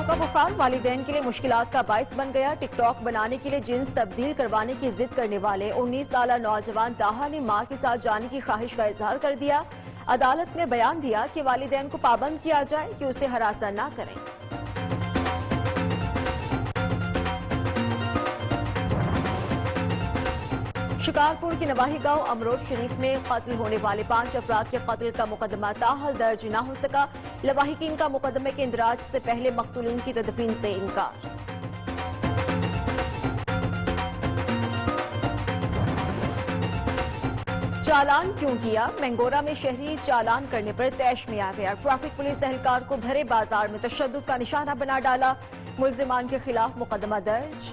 का बुखार वालिदैन के लिए मुश्किलात का बाइस बन गया। टिकटॉक बनाने के लिए जिन्स तब्दील करवाने की जिद करने वाले 19 साल नौजवान ताहा ने मां के साथ जाने की ख्वाहिश का इजहार कर दिया। अदालत ने बयान दिया कि वालिदैन को पाबंद किया जाए कि उसे हरासा न करें। शिकारपुर के नवाही गांव अमरोज शरीफ में कत्ल होने वाले 5 अफराद के कत्ल का मुकदमा ताहल दर्ज न हो सका। लवाहिकीन का मुकदमे के इंदराज से पहले मकतूलीन की तदफीन से इनकार। चालान क्यों किया? मैंगोरा में शहरी चालान करने पर तैश में आ गया। ट्रैफिक पुलिस एहलकार को भरे बाजार में तशद्दुद का निशाना बना डाला। मुल्जिमान के खिलाफ मुकदमा दर्ज।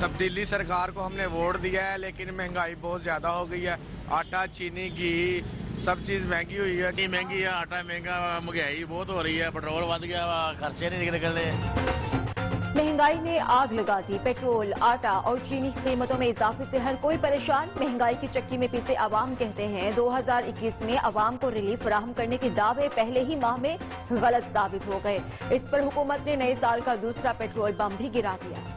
तब्दीली सरकार को हमने वोट दिया है, लेकिन महंगाई बहुत ज्यादा हो गई है। आटा, चीनी, घी सब चीज महंगी हुई है। इतनी महंगी है, आटा महंगा, महंगाई बहुत हो रही है, पेट्रोल बढ़ गया, खर्चे नहीं निकल रहे। महंगाई ने आग लगा दी। पेट्रोल, आटा और चीनी की कीमतों में इजाफे से हर कोई परेशान। महंगाई की चक्की में पिसे अवाम कहते हैं 2021 में अवाम को रिलीफ फराहम करने के दावे पहले ही माह में गलत साबित हो गए। इस पर हुकूमत ने नए साल का दूसरा पेट्रोल बम भी गिरा दिया।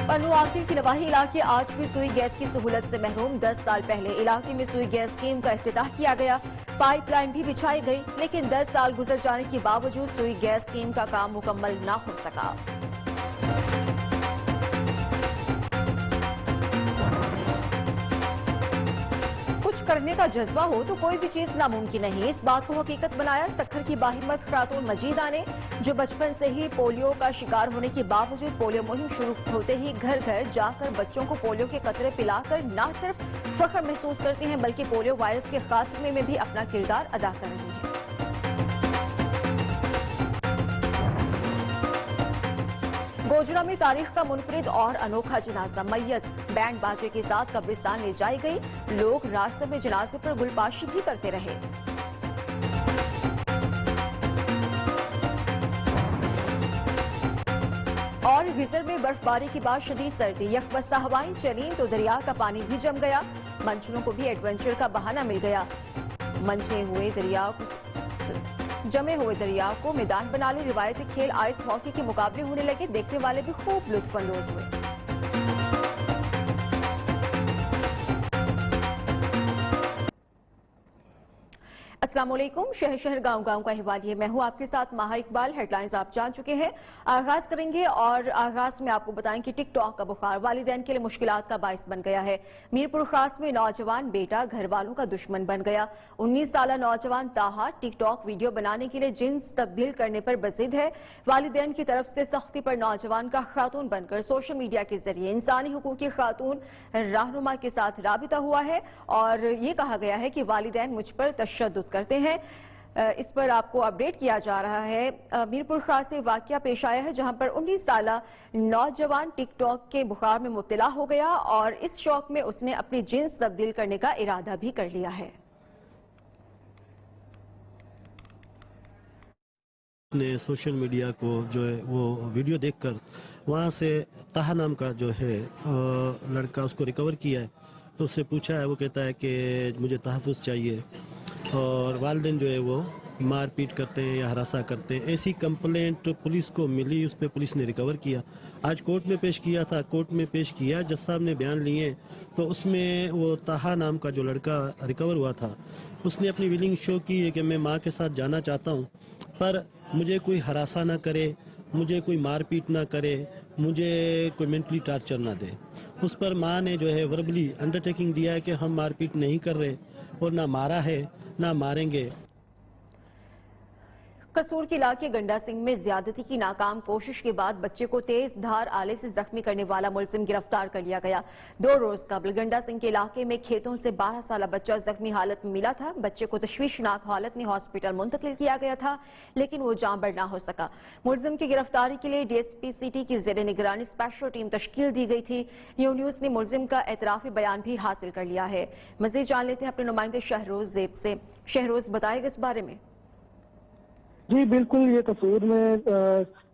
पन्नू आखिर की नवाही इलाके आज भी सुई गैस की सहूलत से महरूम। 10 साल पहले इलाके में सुई गैस स्कीम का इफ्तिताह किया गया। पाइपलाइन भी बिछाई गई, लेकिन 10 साल गुजर जाने के बावजूद सुई गैस स्कीम का काम मुकम्मल न हो सका। कुछ करने का जज्बा हो तो कोई भी चीज नामुमकिन नहीं। इस बात को हकीकत बनाया सक्खर की बाहिम्मत खातून मजीदा ने, जो बचपन से ही पोलियो का शिकार होने के बावजूद पोलियो मुहिम शुरू होते ही घर घर जाकर बच्चों को पोलियो के कतरे पिलाकर न सिर्फ फख्र महसूस करती हैं, बल्कि पोलियो वायरस के खात्मे में भी अपना किरदार अदा कर रही हैं। गोजरा में तारीख का मुनफरिद और अनोखा जनाजा। मैयत बैंड बाजे के साथ कब्रिस्तान ले जाई गई। लोग रास्ते में जनाजे पर गुलपाशी भी करते रहे। और रिजर्व में बर्फबारी के बाद शदीद सर्दी। यकबस्ता हवाएं चली तो दरिया का पानी भी जम गया। मंचलों को भी एडवेंचर का बहाना मिल गया। जमे हुए दरिया को मैदान बना ले रिवायती खेल आइस हॉकी के मुकाबले होने लगे। देखने वाले भी खूब लुत्फ अंदोज हुए। अस्सलाम वालेकुम। शहर शहर गांव गांव का अहवाल है। मैं हूं आपके साथ माहा इकबाल। हेडलाइंस आप जान चुके हैं। आगाज करेंगे और आगाज में आपको बताएं कि टिकटॉक का बुखार वालिदैन के लिए मुश्किलात का बाइस बन गया है। मीरपुर खास में नौजवान बेटा घर वालों का दुश्मन बन गया। 19 साल नौजवान ताहा टिकटॉक वीडियो बनाने के लिए जिन्स तब्दील करने पर बजिद है। वालिदैन की तरफ से सख्ती पर नौजवान का खातून बनकर सोशल मीडिया के जरिए इंसानी हुकूक की खातून रहनुमा के साथ राबिता हुआ है और ये कहा गया है कि वालिदैन मुझ पर तशद्दुद करते हैं। इस पर आपको अपडेट किया जा रहा है। मीरपुर खास से वाकया पेश आया है जहां पर 19 साल नौजवान टिकटॉक के बुखार में मुब्तला हो गया और इस शौक में उसने अपनी जिन्स तब्दील करने का इरादा भी कर लिया है। ने सोशल मीडिया को जो है वो वीडियो देखकर वहाँ से ताहा नाम का जो है लड़का उसको रिकवर किया है। तो उससे पूछा है, वो कहता है कि मुझे तहफ़्फ़ुज़ चाहिए और वालिदैन जो है वो मार पीट करते हैं या हरासा करते हैं। ऐसी कंप्लेंट पुलिस को मिली, उस पर पुलिस ने रिकवर किया। आज कोर्ट में पेश किया था। कोर्ट में पेश किया, जज साहब ने बयान लिए तो उसमें वो ताहा नाम का जो लड़का रिकवर हुआ था उसने अपनी विलिंग शो की है कि मैं माँ के साथ जाना चाहता हूँ, पर मुझे कोई हरासा ना करे, मुझे कोई मारपीट ना करे, मुझे कोई मेंटली टार्चर ना दे। उस पर माँ ने जो है वर्बली अंडरटेकिंग दिया है कि हम मारपीट नहीं कर रहे और ना मारा है ना मारेंगे। कसूर के इलाके गंडा सिंह में ज्यादती की नाकाम कोशिश के बाद बच्चे को तेज धार आले से जख्मी करने वाला मुलजिम गिरफ्तार कर लिया गया। 2 रोज कबल गंडा सिंह के इलाके में खेतों से 12 साल बच्चा जख्मी हालत में मिला था। बच्चे को तशवीशनाक हालत में हॉस्पिटल मुंतकिल किया गया था, लेकिन वो जांबर ना हो सका। मुलजिम की गिरफ्तारी के लिए डीएसपी सिटी की जेर निगरानी स्पेशल टीम तश्कील दी गई थी। न्यू न्यूज ने मुलजिम का एतराफी बयान भी हासिल कर लिया है। मजीद जान लेते हैं अपने नुमाइंदे शहरोज जेब से। शहरोज, बताएगा इस बारे में। जी बिल्कुल, ये कसूर में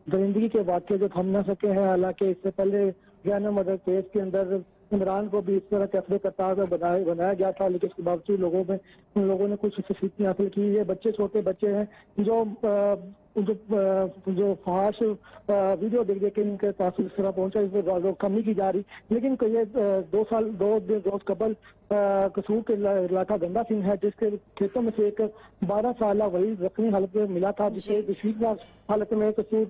दरिंदगी के वाक़े जो थम न सके हैं। हालांकि इससे पहले ज्ञाना मदर केस के अंदर इमरान को भी इस तरह कैफे करता हुआ बनाया गया था, लेकिन इसके बावजूद उन लोगों ने कुछ सीख हासिल की। ये बच्चे छोटे बच्चे हैं जो फहाश वीडियो देख देख के इनके पास इस तरह पहुंचा, इस पर कम नहीं की जा रही। लेकिन ये 2 रोज कबल कसूर के इलाका गंदा सिंह है, जिसके खेतों में से एक 12 साल वही जख्मी हालत में मिला था, जिसे तशवीशनाक हालत में कसूर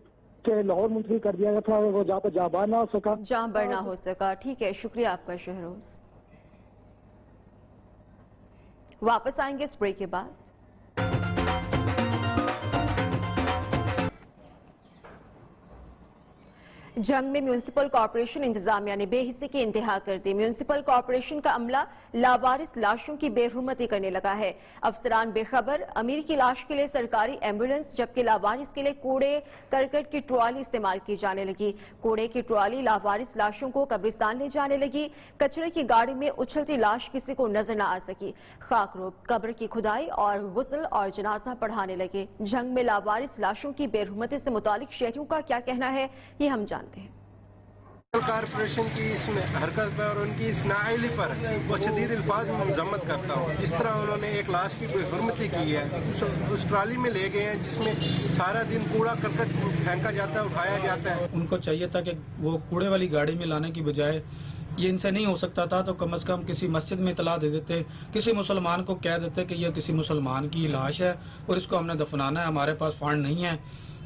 के लाहौर मुंतकिल कर दिया गया था और वो जहाँ पर जाबार ना हो सका, जहाँ पर ना हो सका। ठीक है, शुक्रिया आपका शहरोज। वापस आएंगे इस ब्रेक के बाद। जंग में म्यूनिसिपल कॉर्पोरेशन इंतजामिया ने बेहिसी की इंतहा कर दी। म्यूनिसिपल कॉर्पोरेशन का अमला लावारिस लाशों की बेहुरमती करने लगा है। अफसरान बेखबर, अमीर की लाश के लिए सरकारी एम्बुलेंस, जबकि लावारिस के लिए कूड़े करकट की ट्रॉली इस्तेमाल की जाने लगी। कूड़े की ट्रॉली लावारिस लाशों को कब्रिस्तान ले जाने लगी। कचरे की गाड़ी में उछलती लाश किसी को नजर न आ सकी। खाकरोब कब्र की खुदाई और गुस्ल और जनाजा पढ़ाने लगे। जंग में लावारिस लाशों की बेहुरमती से मुतालिक शहरियों का क्या कहना है, ये हम जानते हैं। कॉर्पोरेशन की इस हरकत पर और उनकी इस नाअहली पर वो शदीद अल्फाज में मजम्मत करता हूँ। जिस तरह उन्होंने एक लाश की बेहुरमती की है, उस ट्राली में ले गए हैं जिसमें सारा दिन कूड़ा करकट फेंका जाता है, उठाया जाता है। उनको चाहिए था कि वो कूड़े वाली गाड़ी में लाने की बजाय, ये इनसे नहीं हो सकता था तो कम से कम किसी मस्जिद में इतला दे देते, किसी मुसलमान को कह देते कि यह किसी मुसलमान की लाश है और इसको हमने दफनाना है, हमारे पास फंड नहीं है,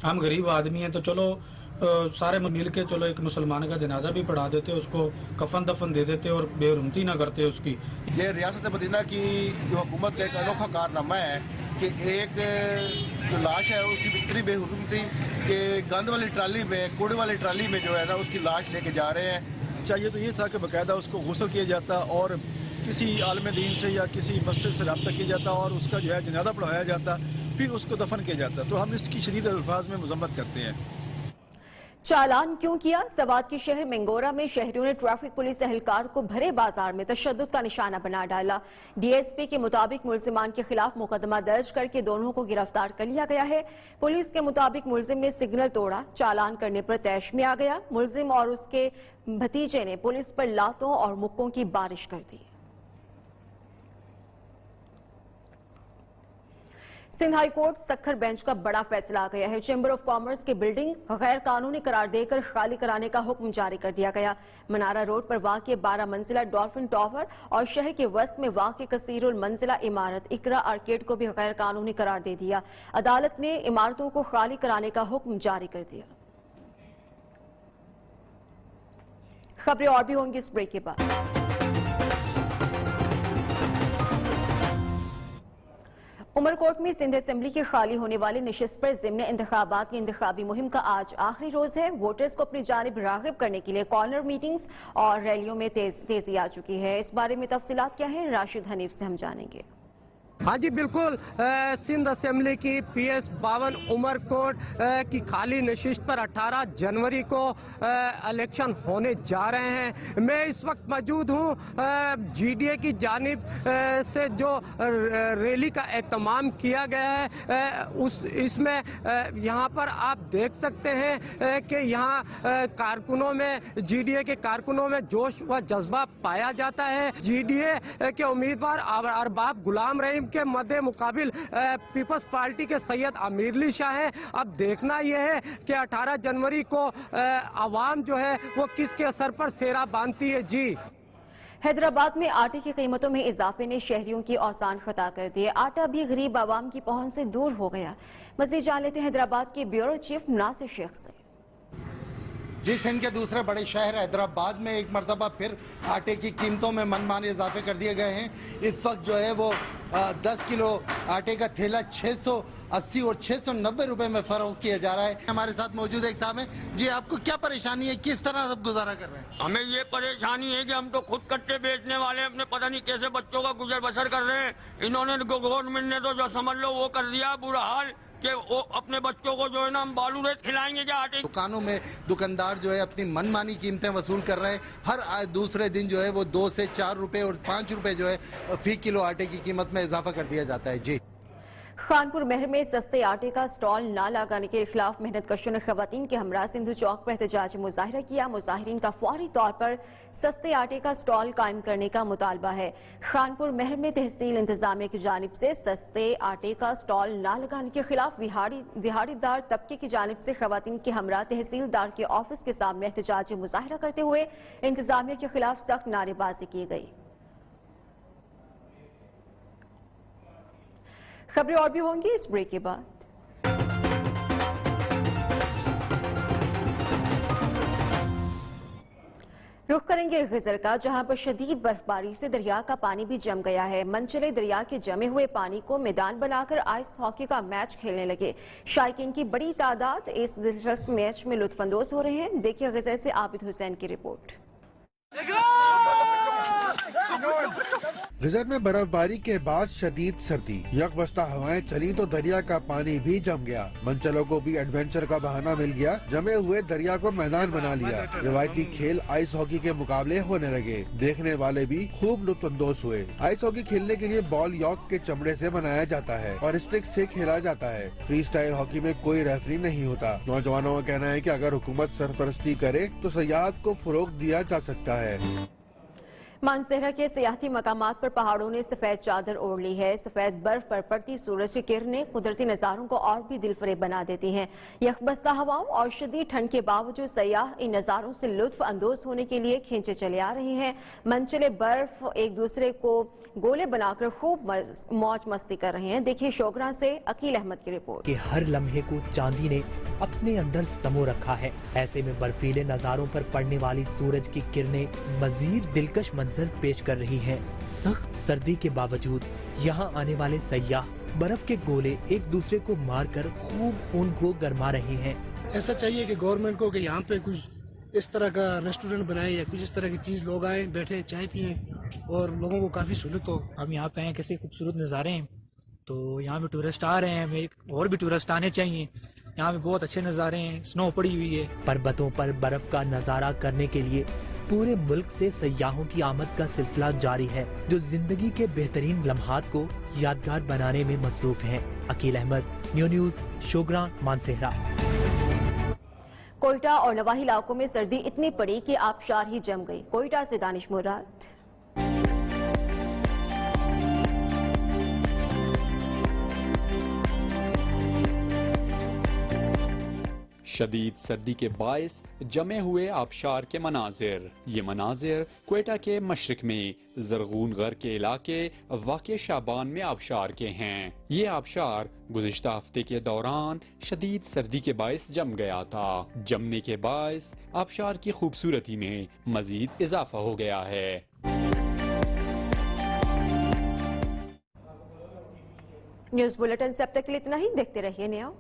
हम गरीब आदमी हैं, तो चलो सारे मिल के चलो एक मुसलमान का जनाजा भी पढ़ा देते, उसको कफन दफन दे देते और बेरुमती ना करते उसकी। ये रियासत मदीना की जो हुकूमत का एक अनोखा कारनामा है कि एक जो लाश है उसकी इतनी बेहुरमती कि गंद वाली ट्राली में, कूड़े वाली ट्राली में जो है ना उसकी लाश लेके जा रहे हैं। चाहिए तो ये था कि बाकायदा उसको गुस्ल किया जाता और किसी आलम दीन से या किसी मस्जिद से रब्ता किया जाता और उसका जो है जनाजा पढ़ाया जाता, फिर उसको दफन किया जाता। तो हम इसकी शदीद अल्फाज में मजम्मत करते हैं। चालान क्यों किया? सवात के शहर मेंगोरा में शहरियों ने ट्रैफिक पुलिस एहलकार को भरे बाजार में तशद्दुद का निशाना बना डाला। डीएसपी के मुताबिक मुलजिमान के खिलाफ मुकदमा दर्ज करके दोनों को गिरफ्तार कर लिया गया है। पुलिस के मुताबिक मुलजिम ने सिग्नल तोड़ा, चालान करने पर तैश में आ गया। मुलजिम और उसके भतीजे ने पुलिस पर लातों और मुक्कों की बारिश कर दी। Sindh high court Sukkur bench का बड़ा फैसला आ गया है। चैम्बर ऑफ कॉमर्स की बिल्डिंग गैर कानूनी करार देकर खाली कराने का हुक्म जारी कर दिया गया। मनारा रोड पर वाक़ 12 मंजिला डॉल्फिन टावर और शहर के वस्त में वाक़ कसीरुल मंजिला इमारत इकरा आर्केड को भी गैर कानूनी करार दे दिया। अदालत ने इमारतों को खाली कराने का हुक्म जारी कर दिया। खबरें और भी होंगी इस ब्रेक के बाद। उमरकोट में सिंध असेंबली की खाली होने वाली नशिस्त पर ज़िम्न इंतखाबात की इंतखाबी मुहिम का आज आखिरी रोज है। वोटर्स को अपनी जानिब राग़िब करने के लिए कॉर्नर मीटिंग्स और रैलियों में तेजी आ चुकी है। इस बारे में तफसीलात क्या है, राशिद हनीफ से हम जानेंगे। हाँ जी बिल्कुल, सिंध असेंबली की PS 52 उमरकोट की खाली नशिस्त पर 18 जनवरी को इलेक्शन होने जा रहे हैं। मैं इस वक्त मौजूद हूँ GDA की जानिब से जो रैली का एहतमाम किया गया है इसमें यहाँ पर आप देख सकते हैं कि यहाँ कारकुनों में, GDA के कारकुनों में जोश व जज्बा पाया जाता है। GDA के उम्मीदवार अरबाब गुलाम रहीम के मद्दे मुकाबिल पीपल्स पार्टी के सैयद अमीरली शाह हैं। अब देखना यह है कि 18 जनवरी को आवाम जो है वो किसके असर पर सेरा बांधती है। जी, हैदराबाद में आटे की कीमतों में इजाफे ने शहरियों की औसान खता कर दी। आटा भी गरीब आवाम की पहुंच से दूर हो गया। मजीद जान लेते हैं हैदराबाद के ब्यूरो चीफ नासिर शेख से। जी, सिंध के दूसरे बड़े शहर हैदराबाद में एक मरतबा फिर आटे की कीमतों में मनमाने इजाफे कर दिए गए हैं। इस वक्त जो है वो 10 किलो आटे का थैला 680 और 690 रुपए में फरोख्त किया जा रहा है। हमारे साथ मौजूद एक साहब हैं। जी, आपको क्या परेशानी है, किस तरह सब गुजारा कर रहे हैं? हमें ये परेशानी है कि हम तो खुद कट्टे बेचने वाले हैं, अपने पता नहीं कैसे बच्चों का गुजर बसर कर रहे हैं। इन्होंने गवर्नमेंट ने तो जो समझ लो वो कर दिया बुरा हाल कि वो अपने बच्चों को जो है ना हम बालू रेत खिलाएंगे क्या आटे। दुकानों में दुकानदार जो है अपनी मनमानी कीमतें वसूल कर रहे हैं। हर दूसरे दिन जो है वो 2 से 4 रुपए और 5 रुपए जो है फी किलो आटे की कीमत में इजाफा कर दिया जाता है। जी, खानपुर महर में सस्ते आटे का स्टॉल न लगाने के खिलाफ मेहनत कशों ने खवातीन के हमरा सिंधु चौक पर एहतजाजी मुजाहिरा किया। मुजाहिरीन का फौरी तौर पर सस्ते आटे का स्टॉल कायम करने का मुतालबा है। खानपुर महर में तहसील इंतजामिया की जानिब से सस्ते आटे का स्टॉल न लगाने के खिलाफ दिहाड़ीदार तबके की जानिब से खवातीन के हमरा तहसीलदार के ऑफिस के सामने एहतजाजी मुजाहिरा करते हुए इंतजामिया के खिलाफ सख्त नारेबाजी की गई। खबरें और भी होंगी इस ब्रेक के बाद। रुख करेंगे गजर का, जहां पर शदीद बर्फबारी से दरिया का पानी भी जम गया है। मनचले दरिया के जमे हुए पानी को मैदान बनाकर आइस हॉकी का मैच खेलने लगे। शायकीन की बड़ी तादाद इस दिलचस्प मैच में लुत्फानंदोज हो रहे हैं। देखिए गजर से आबिद हुसैन की रिपोर्ट। गजर में बर्फबारी के बाद शदीद सर्दी, यकबस्ता हवाएं चली तो दरिया का पानी भी जम गया। मनचलों को भी एडवेंचर का बहाना मिल गया। जमे हुए दरिया को मैदान बना लिया। रिवायती खेल आइस हॉकी के मुकाबले होने लगे। देखने वाले भी खूब लुत्फानंदोज हुए। आइस हॉकी खेलने के लिए बॉल यॉर्क के चमड़े से बनाया जाता है और स्टिक से खेला जाता है। फ्री स्टाइल हॉकी में कोई रेफरी नहीं होता। नौजवानों का कहना है कि अगर हुकूमत सरपरस्ती करे तो सयाहत को फरोग दिया जा सकता है। मानसेरा के सियाहती मकामात पर पहाड़ों ने सफेद चादर ओढ़ ली है। सफेद बर्फ पर पड़ती सूरज की किरणें कुदरती नजारों को और भी दिलफरेब बना देती हैं। यकबस्ता हवाओं और शदीद ठंड के बावजूद सयाह इन नजारों से लुत्फ अंदोज होने के लिए खींचे चले आ रहे हैं। मनचले बर्फ एक दूसरे को गोले बनाकर खूब मौज मस्ती कर रहे हैं। देखिए शोगरा से अकील अहमद की रिपोर्ट। कि हर लम्हे को चांदी ने अपने अंदर समो रखा है। ऐसे में बर्फीले नजारों पर पड़ने वाली सूरज की किरणें मजीद दिलकश मंजर पेश कर रही हैं। सख्त सर्दी के बावजूद यहाँ आने वाले सयाह बर्फ के गोले एक दूसरे को मारकर खूब खून को गरमा रहे हैं। ऐसा चाहिए कि गवर्नमेंट को कि यहाँ पे कुछ इस तरह का रेस्टोरेंट बनाए या कुछ इस तरह की चीज, लोग आए बैठे चाय पिए और लोगों को काफी सहूलत हो। हम यहाँ पे हैं, कैसे खूबसूरत नज़ारे हैं, तो यहाँ पे टूरिस्ट आ रहे हैं। और भी टूरिस्ट आने चाहिए। यहाँ पे बहुत अच्छे नज़ारे हैं, स्नो पड़ी हुई है। पर्वतों पर बर्फ का नजारा करने के लिए पूरे मुल्क से सयाहों की आमद का सिलसिला जारी है, जो जिंदगी के बेहतरीन लम्हात को यादगार बनाने में मसरूफ हैं। अकील अहमद, न्यूज़, शोगरा, मानसेरा। कोयटा और नवाही इलाकों में सर्दी इतनी पड़ी कि आबशार ही जम गई। कोयटा से दानिश मुराद। शदीद सर्दी के बायस जमे हुए आबशार के मनाजिर। ये मनाजिर क्वेटा के मशरक में जरगून गर के इलाके वाक़े शाबान में आबशार के हैं। ये आबशार गुज़िश्ता हफ्ते के दौरान शदीद सर्दी के बायस जम गया था। जमने के बायस आबशार की खूबसूरती में मजीद इजाफा हो गया है। न्यूज़ बुलेटिन से अब तक के लिए इतना ही। देखते रहिए नया।